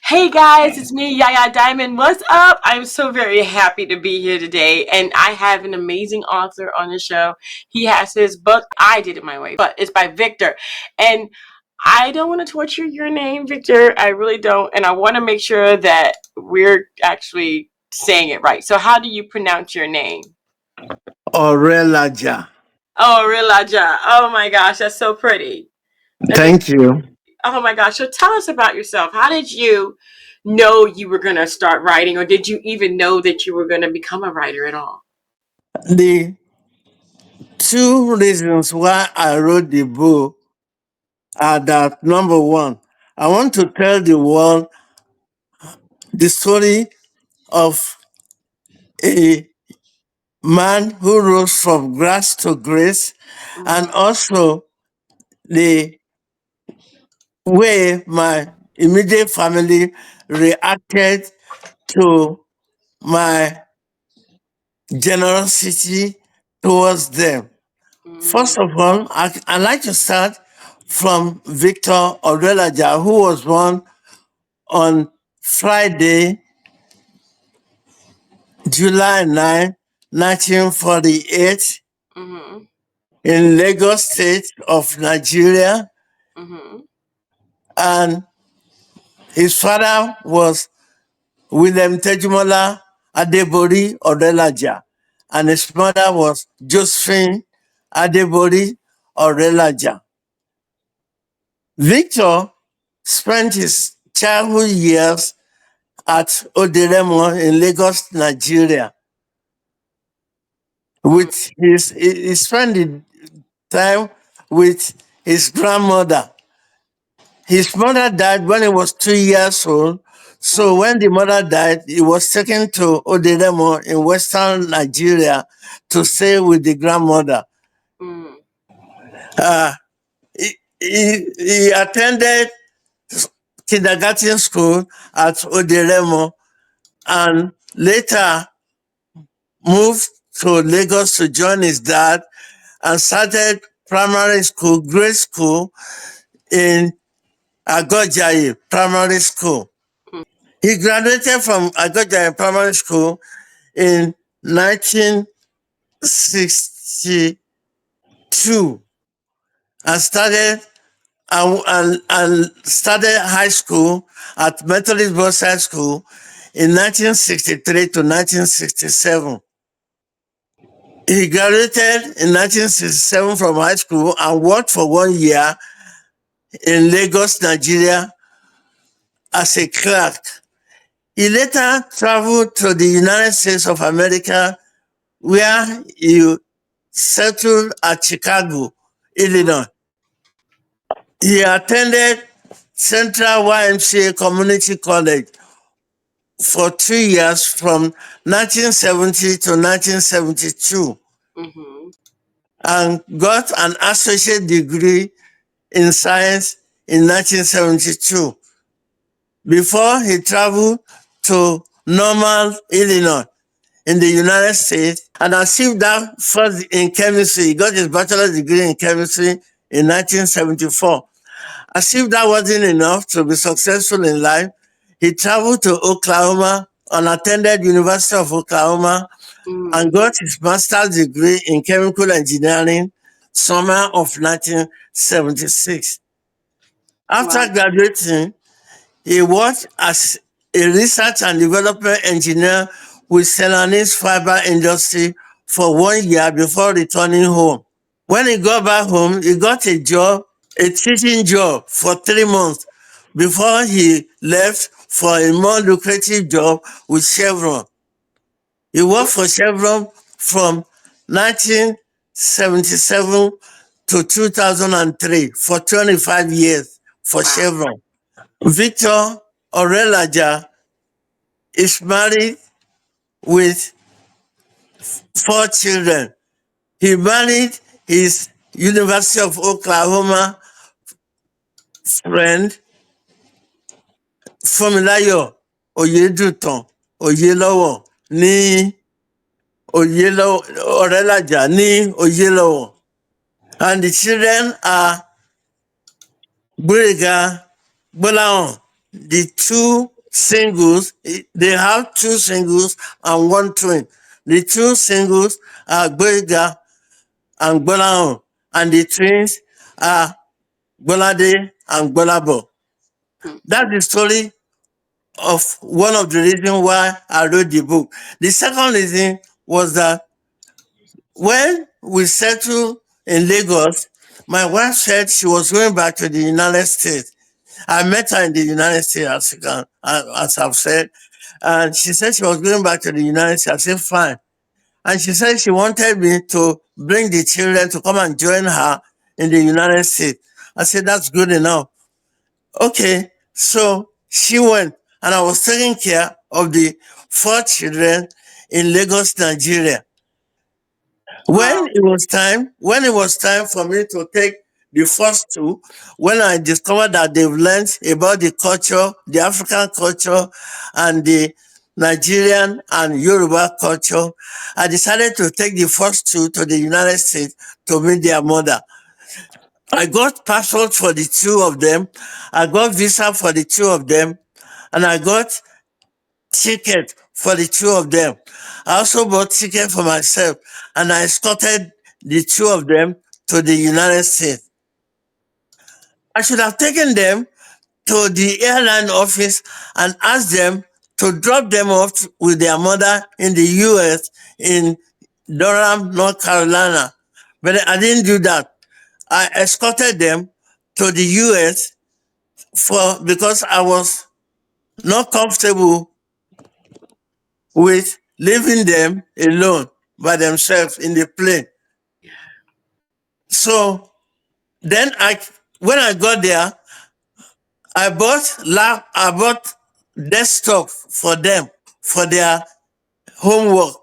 Hey guys, it's me, YayaDiamond. What's up? I'm so very happy to be here today, and I have an amazing author on the show. He has his book, I Did It My Way, but it's by Victor. And I don't want to torture your name, Victor. I really don't. And I want to make sure that we're actually saying it right. So, how do you pronounce your name? Orelaja. Oh, Orelaja. Oh my gosh, that's so pretty. That's a Thank you. Oh my gosh. So tell us about yourself. How did you know you were going to start writing, or did you even know that you were going to become a writer at all? The two reasons why I wrote the book are that number one, I want to tell the world the story of a man who rose from grass to grace, and Mm-hmm. also the way my immediate family reacted to my generosity towards them. First of all, I'd like to start from Victor Orelaja, who was born on Friday, July 9, 1948, Mm-hmm. in Lagos State of Nigeria. Mm-hmm. And his father was William Tejumola Adebori Orelaja, and his mother was Josephine Adebori Orelaja. Victor spent his childhood years at Oderemo in Lagos, Nigeria. He spent the time with his grandmother. His mother died when he was 2 years old. So when the mother died, he was taken to Oderemo in Western Nigeria to stay with the grandmother. Mm-hmm. Uh, he attended kindergarten school at Oderemo and later moved to Lagos to join his dad and started primary school, grade school in Agojayi Primary School. He graduated from Agojayi Primary School in 1962 and started high school at Methodist Boys High School in 1963 to 1967. He graduated in 1967 from high school and worked for 1 year in Lagos, Nigeria as a clerk. He later traveled to the United States of America where he settled at Chicago, Illinois. He attended Central YMCA Community College for 2 years from 1970 to 1972 Mm-hmm. and got an associate degree in science in 1972 before he traveled to Normal, Illinois in the United States and achieved that first in chemistry. He got his bachelor's degree in chemistry in 1974. As if that wasn't enough to be successful in life, he traveled to Oklahoma and attended University of Oklahoma and got his master's degree in chemical engineering summer of 1976. After Wow. graduating, he worked as a research and development engineer with Celanese fiber industry for 1 year before returning home. When he got back home, he got a teaching job for 3 months before he left for a more lucrative job with Chevron. He worked for Chevron from 1977 to 2003 for 25 years for Wow. Chevron. Victor Orelaja is married with 4 children. He married his University of Oklahoma friend Fúnmiláyọ̀ Oyèdùtàn Oyèlọ́wọ̀ ní Oyèlọ́wọ̀ Orelaja ní Oyèlọ́wọ̀. And the children are Gbénga Gbọ́láhàn. The two singles, they have two singles and one twin. The two singles are Gbénga and Gbọ́láhàn, and the twins are Gbọ́ládé and Gbọ́lábọ̀. That's the story of one of the reasons why I wrote the book. The second reason was that when we settled in Lagos, my wife said she was going back to the United States. I met her in the United States, as I've said, and she said she was going back to the United States. I said, fine. And she said she wanted me to bring the children to come and join her in the United States. I said, that's good enough. Okay, so she went, and I was taking care of the 4 children in Lagos, Nigeria. Wow. When it was time for me to take the first two, when I discovered that they've learned about the culture, the African culture, and the Nigerian and Yoruba culture, I decided to take the first two to the United States to meet their mother. I got passport for the two of them. I got visa for the two of them, and I got ticket for the two of them. I also bought ticket for myself, and I escorted the two of them to the United States. I should have taken them to the airline office and asked them to drop them off with their mother in the US in Durham, North Carolina. But I didn't do that. I escorted them to the US because I was not comfortable with leaving them alone by themselves in the plane. So then when I got there, I bought desktop for them for their homework,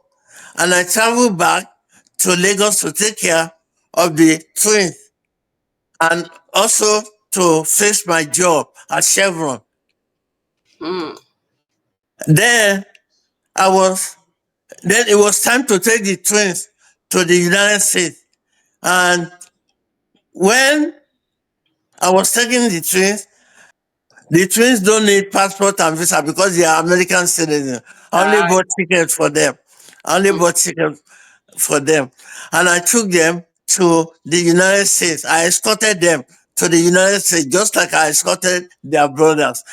and I traveled back to Lagos to take care of the twins and also to face my job at Chevron. Mm. Then I was then it was time to take the twins to the United States. And when I was taking the twins don't need passport and visa because they are American citizens. I only Uh, bought tickets for them. I only mm, bought tickets for them. And I took them to the United States. I escorted them to the United States just like I escorted their brothers.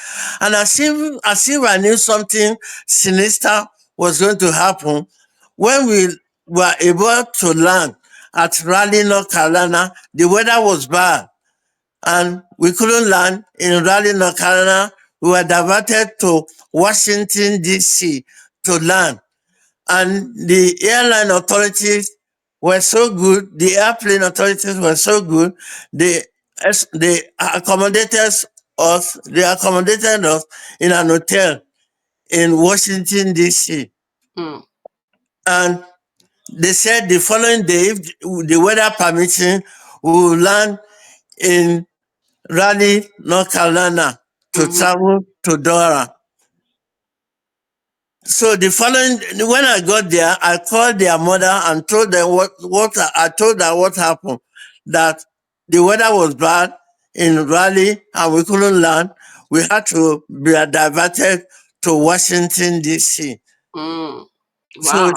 And as if I knew something sinister was going to happen, when we were able to land at Raleigh, North Carolina, the weather was bad and we couldn't land in Raleigh, North Carolina. We were diverted to Washington, D.C. to land. And the airline authorities were so good, the airplane authorities were so good, they accommodated us in an hotel in Washington, D.C. mm, And they said the following day, if the weather permitting, we will land in Raleigh, North Carolina to mhm, travel to Durham. So when I got there, I called their mother and told them I told her what happened, that the weather was bad in Raleigh and we couldn't land. We had to be diverted to Washington, D.C. mm. So Wow.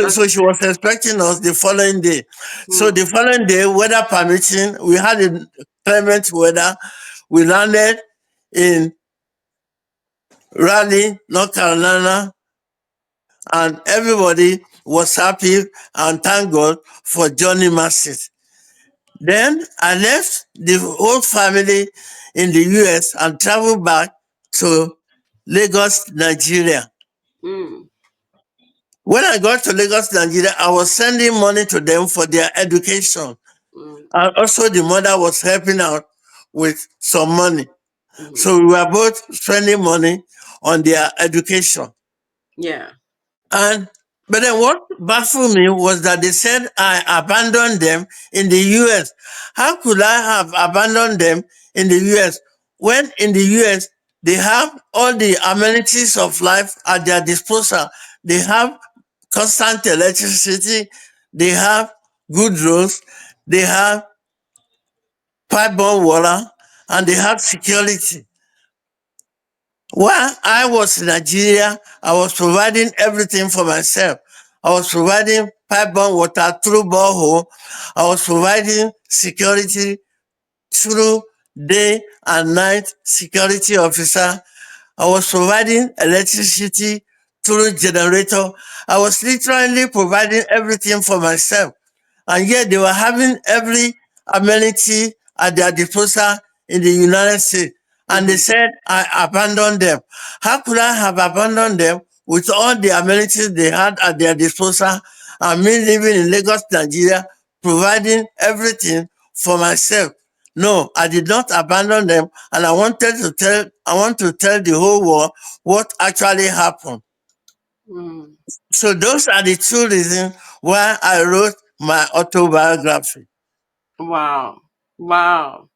That's, she was expecting us the following day. So mm, the following day, weather permitting, we had a clement weather. We landed in Raleigh, North Carolina, and everybody was happy and thank God for Johnny Masses. Then I left the whole family in the US and traveled back to Lagos, Nigeria. mm, When I got to Lagos, Nigeria, I was sending money to them for their education. mm, And also the mother was helping out with some money. mhm. So we were both spending money on their education. Yeah. And but then what baffled me was that they said I abandoned them in the US. How could I have abandoned them in the US when in the US They have all the amenities of life at their disposal. They have constant electricity. They have good roads. They have pipe-borne water, and they Mm-hmm. have security. While I was in Nigeria, I was providing everything for myself. I was providing pipe-borne water through borehole. I was providing security through day and night security officer. I was providing electricity through generator. I was literally providing everything for myself. And yet they were having every amenity at their disposal in the United States. And they Mm-hmm. said, I abandoned them. How could I have abandoned them with all the amenities they had at their disposal and me living in Lagos, Nigeria, providing everything for myself? No, I did not abandon them, and I want to tell the whole world what actually happened. Mm. So those are the two reasons why I wrote my autobiography. Wow. Wow.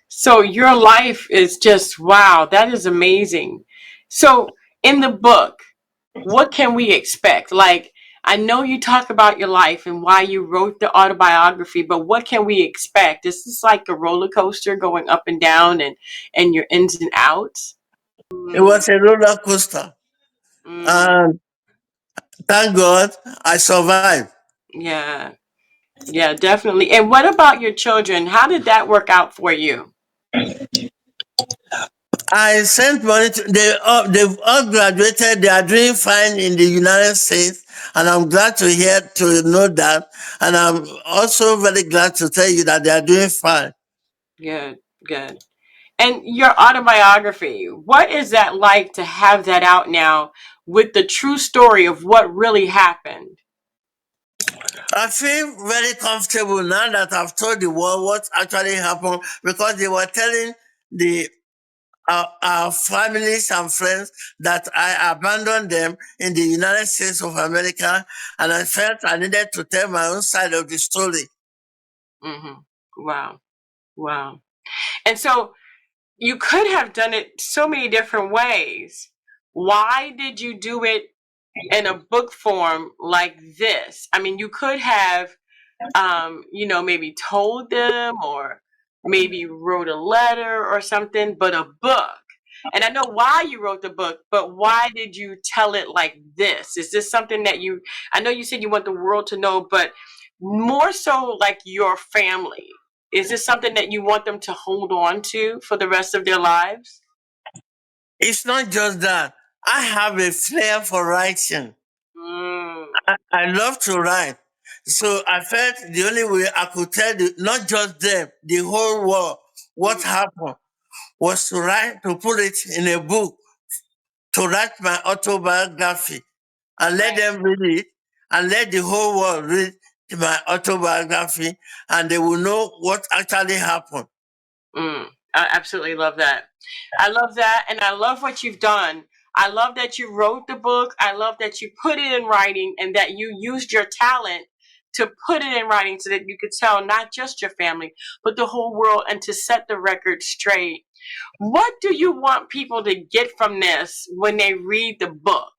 So your life is just wow, that is amazing. So in the book, what can we expect? Like, I know you talk about your life and why you wrote the autobiography, but what can we expect? Is this like a roller coaster going up and down and your ins and outs? It Mm, was a roller coaster, mm, and thank God I survived. yeah, yeah, definitely. And what about your children? How did that work out for you? I sent money to they've all graduated. They are doing fine in the United States, and I'm glad to know that. And I'm also very glad to tell you that they are doing fine. Good, good. And your autobiography, what is that like to have that out now with the true story of what really happened? I feel very comfortable now that I've told the world what actually happened, because they were telling the our families and friends that I abandoned them in the United States of America, and I felt I needed to tell my own side of the story. Hmm. Wow. Wow. And so you could have done it so many different ways. Why did you do it in a book form like this? I mean, you could have maybe told them or maybe wrote a letter or something, but a book. And I know why you wrote the book, but why did you tell it like this? Is this something that I know you said you want the world to know, but more so like your family? Is this something that you want them to hold on to for the rest of their lives? It's not just that. I have a flair for writing. Mm, I love to write. So I felt the only way I could tell not just them, the whole world, what mm, happened was to write, to put it in a book, to write my autobiography and let right. them read it and let the whole world read my autobiography, and they will know what actually happened. Mm, I absolutely love that. I love that. And I love what you've done. I love that you wrote the book. I love that you put it in writing and that you used your talent to put it in writing so that you could tell not just your family, but the whole world and to set the record straight. What do you want people to get from this when they read the book?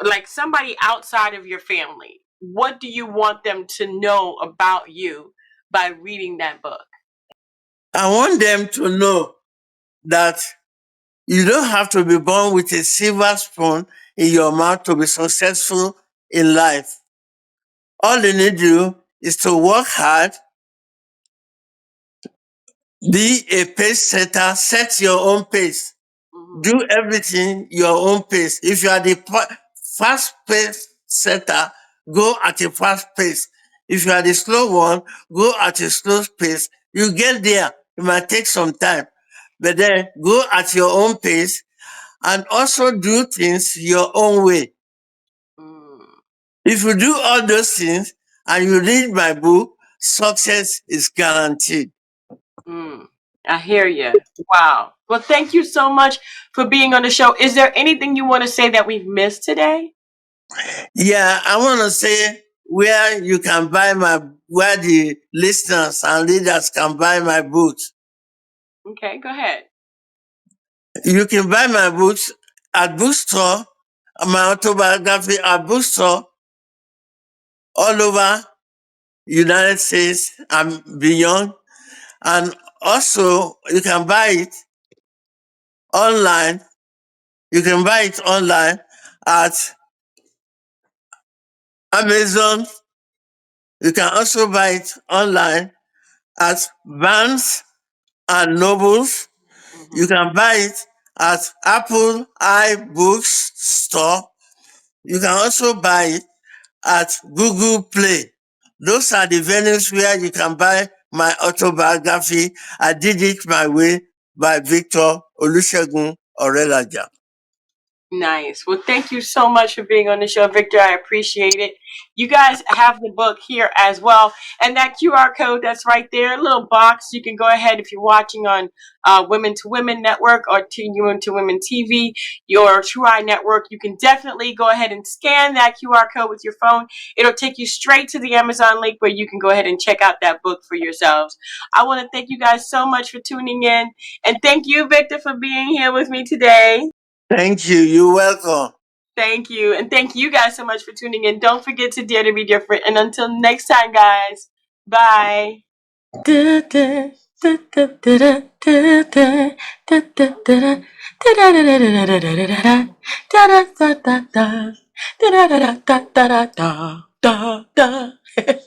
Like somebody outside of your family. What do you want them to know about you by reading that book? I want them to know that you don't have to be born with a silver spoon in your mouth to be successful in life. All you need to do is to work hard, be a pace setter, set your own pace. Mhm. Do everything your own pace. If you are the fast pace setter, go at a fast pace. If you are the slow one, go at a slow pace. You get there. It might take some time, but then go at your own pace and also do things your own way. Mm, If you do all those things and you read my book, success is guaranteed. mm. I hear you. Wow. Well, thank you so much for being on the show. Is there anything you want to say that we've missed today? Yeah, I want to say where the listeners and readers can buy my books. Okay, go ahead. You can buy my books at bookstore, my autobiography at bookstore all over United States and beyond. And also you can buy it online. You can buy it online at Amazon. You can also buy it online at Barnes and Nobles. You Mhm. can buy it at Apple iBooks store. You can also buy it at Google Play. Those are the venues where you can buy my autobiography. I did it my way by Victor Olusegun Orelaja. Nice. Well, thank you so much for being on the show, Victor. I appreciate it. You guys have the book here as well. And that QR code that's right there, a little box, you can go ahead if you're watching on Women to Women Network or Women to Women TV, your True Eye Network. You can definitely go ahead and scan that QR code with your phone. It'll take you straight to the Amazon link where you can go ahead and check out that book for yourselves. I want to thank you guys so much for tuning in. And thank you, Victor, for being here with me today. Thank you. You're welcome. Thank you. And thank you guys so much for tuning in. Don't forget to dare to be different. And until next time, guys, bye.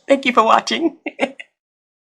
Thank you for watching.